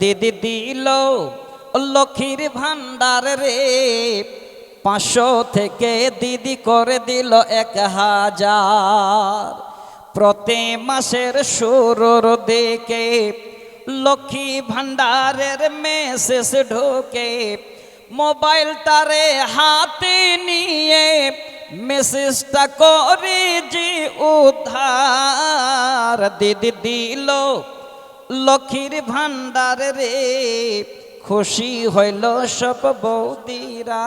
দিদি দিল লক্ষ্মীর ভান্ডার রে, 500 থেকে দিদি করে দিল 1000। প্রতি মাসের শুরুর দিকে লক্ষ্মী ভান্ডারের মেসেজ ঢোকে, মোবাইলটারে হাতে নিয়ে মেসেজটা করি জি উদ্ধার। দিদি দিল লক্ষ্মীর ভান্ডার রে, খুশি হইল সব বৌদিরা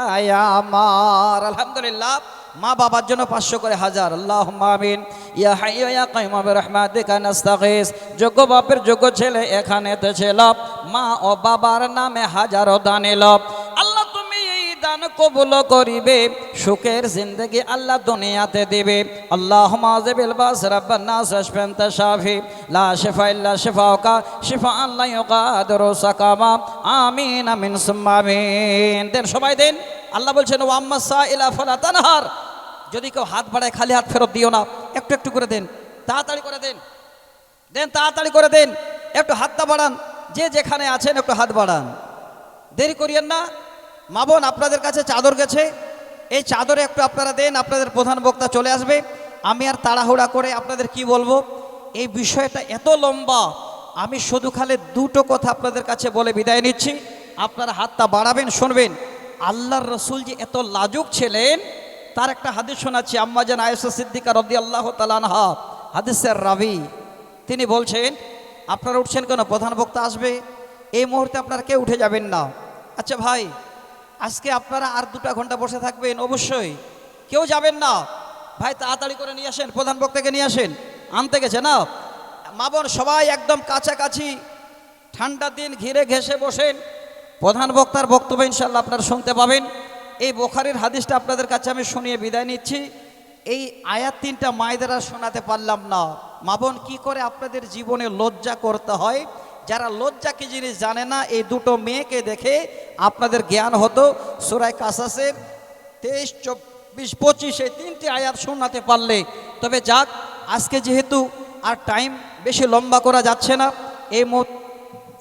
আমার। আলহামদুলিল্লাহ, মা বাবার জন্য 500 করে 1000। আল্লাহুম্মা আমিন। ইয়া হাইয়্যু ইয়া কাইয়্যুম বিরহমাতিকা নাস্তাগীস। যোগ্য বাপের যোগ্য ছেলে এখানেতে ছিল, মা ও বাবার নামে 1000 দান এলো। আল্লাহ তুমি এই দান কবুল করিবে, সুখের জিন্দেগি আল্লাহ দুনিয়াতে দিবে। আল্লাহুম্মা আযিবিল বাস রাব্বান নাস আশফি আনতা শাফি লা শিফা ইল্লা শিফাউকা শিফাআন লা ইউগাদিরু সাকামা। আমিন আমিন সুম্মা আমিন। দেন সবাই দেন। আল্লাহ বলছেন ওয়াম্মা সাইলা ফালা তানহার, যদি কেউ হাত বাড়ায় খালি হাত ফেরত দিও না, একটু একটু করে দেন, তাড়াতাড়ি করে দেন, তাড়াতাড়ি করে দেন। একটু হাতটা বাড়ান, যে যেখানে আছেন একটু হাত বাড়ান, দেরি করিয়েন না। মা বোন, আপনাদের কাছে চাদর গেছে, এই চাদরে একটু আপনারা দেন, আপনাদের প্রধান বক্তা চলে আসবে। আমি আর তাড়াহুড়া করে আপনাদের কি বলবো, এই বিষয়টা এত লম্বা, আমি শুধু খালি দুটো কথা আপনাদের কাছে বলে বিদায় নিচ্ছি। আপনারা হাতটা বাড়াবেন, শুনবেন। আল্লাহর রসুল যে এত লাজুক ছিলেন তার একটা হাদিস শোনাচ্ছি। আম্মা জান আয়েশা সিদ্দিকা রাদিয়াল্লাহু তাআলা আনহা, হাদিসের রাবি, তিনি বলছেন, আপনারা উঠছেন কেন? প্রধান বক্তা আসবে, এই মুহূর্তে আপনারা কেউ উঠে যাবেন না। আচ্ছা ভাই, আজকে আপনারা আর 2টা ঘন্টা বসে থাকবেন? অবশ্যই কেউ যাবেন না। ভাই তাড়াতাড়ি করে নিয়ে আসেন, প্রধান বক্তাকে নিয়ে আসেন, আনতে গেছে না। মা বোন সবাই একদম কাছাকাছি, ঠান্ডার দিন ঘিরে ঘেঁষে বসেন, প্রধান বক্তার বক্তব্য ইনশাল্লাহ আপনারা শুনতে পাবেন। এই বুখারীর হাদিসটা আপনাদের কাছে আমি শুনিয়ে বিদায় নিচ্ছি। এই আয়াত 3টা মায়েদের আর শোনাতে পারলাম না। মা বোন, কী করে আপনাদের জীবনে লজ্জা করতে হয়, যারা লজ্জা কি জিনিস জানে না, এই 2টো মেয়েকে দেখে আপনাদের জ্ঞান হতো। সূরা কাসাসের 23, 24, 25 এই 3টি আয়াত শোনাতে পারলে। তবে যাক, আজকে যেহেতু আর টাইম বেশি লম্বা করা যাচ্ছে না,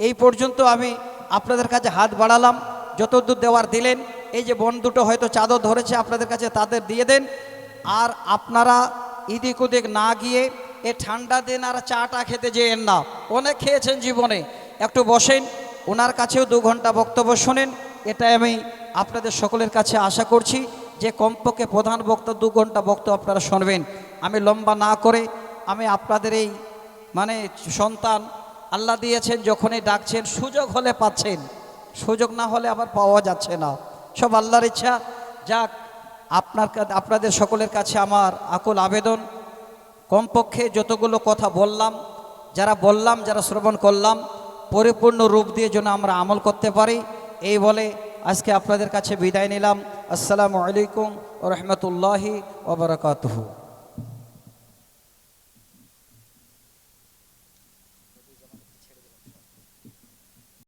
এই পর্যন্ত আমি আপনাদের কাছে হাত বাড়ালাম, যতদূর দেওয়ার দিলেন। এই যে বোন দুটো হয়তো চাদর ধরেছে আপনাদের কাছে, তাদের দিয়ে দেন। আর আপনারা এদিক ওদিক না গিয়ে এ ঠান্ডা দিন আর চাটা খেতে যেয়েন না, অনেক খেয়েছেন জীবনে, একটু বসেন, ওনার কাছেও 2 ঘন্টা বক্তব্য শোনেন। এটাই আমি আপনাদের সকলের কাছে আশা করছি যে কমপক্ষে প্রধান বক্তা 2 ঘন্টা বক্তব্য আপনারা শুনবেন। আমি লম্বা না করে আমি আপনাদের এই সন্তান আল্লাহ দিয়েছেন, যখনই ডাকছেন সুযোগ হলে পাচ্ছেন, সুযোগ না হলে আবার পাওয়া যাচ্ছে না, সব আল্লাহর ইচ্ছা। যাক, আপনাদের সকলের কাছে আমার আকুল আবেদন, কমপক্ষে যতগুলো কথা বললাম, যারা শ্রবণ করলাম, পরিপূর্ণ রূপ দিয়ে যেন আমরা আমল করতে পারি, এই বলে আজকে আপনাদের কাছে বিদায় নিলাম। আসসালামু আলাইকুম ওয়া রাহমাতুল্লাহি ওয়া বারাকাতুহু।